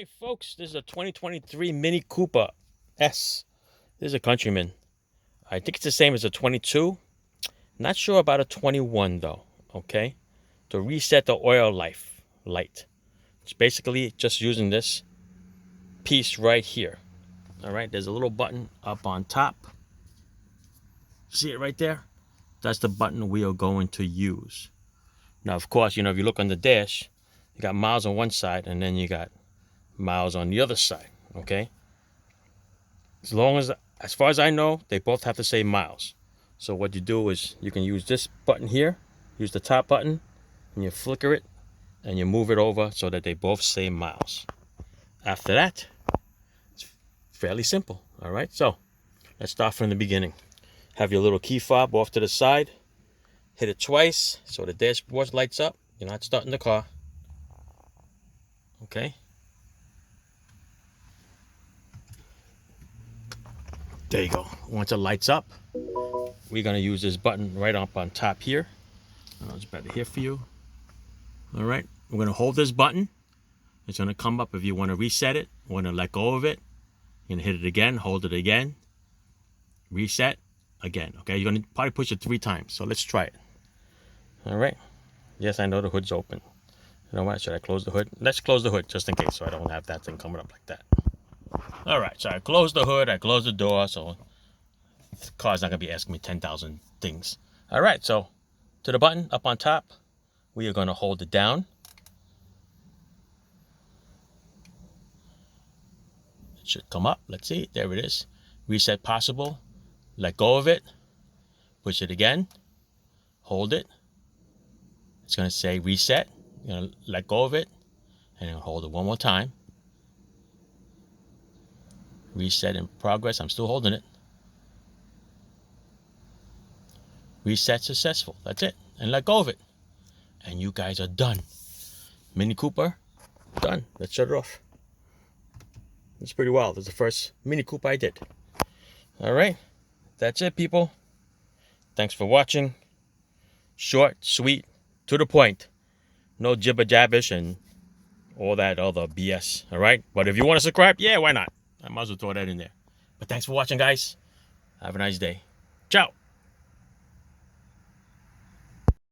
right, folks, this is a 2023 Mini Cooper S. This is a Countryman. I think it's the same as a 22. Not sure about a 21 though. Okay, to reset the oil light. It's basically just using this piece right here. All right, there's a little button up on top. See it right there? That's the button we are going to use. Now, of course, if you look on the dash, you got miles on one side and then you got miles on the other side. Okay, as far as I know, they both have to say miles. So what you do is you can use this button here, use the top button, and you flicker it and you move it over so that they both say miles. After that, it's fairly simple. All right, so let's start from the beginning. Have your little key fob off to the side, hit it twice so the dashboard lights up. You're not starting the car. Okay, there you go. Once it lights up, we're going to use this button right up on top here. It's better here for you. All right, we're going to hold this button. It's going to come up if you want to reset it, want to let go of it. You're going to hit it again, hold it again, reset again. Okay, you're going to probably push it 3 times. So let's try it. All right. Yes, I know the hood's open. You know what? Should I close the hood? Let's close the hood just in case so I don't have that thing coming up like that. All right, so I closed the hood, I closed the door, so the car's not going to be asking me 10,000 things. All right, so to the button up on top, we are going to hold it down. It should come up. Let's see. There it is. Reset possible. Let go of it. Push it again. Hold it. It's going to say reset. You're going to let go of it. And then hold it one more time. Reset in progress. I'm still holding it. Reset successful. That's it. And let go of it. And you guys are done. Mini Cooper, done. Let's shut it off. It's pretty wild. It's the first Mini Cooper I did. All right. That's it, people. Thanks for watching. Short, sweet, to the point. No jibber jabbish and all that other BS. All right. But if you want to subscribe, yeah, why not? I might as well throw that in there. But thanks for watching, guys. Have a nice day. Ciao.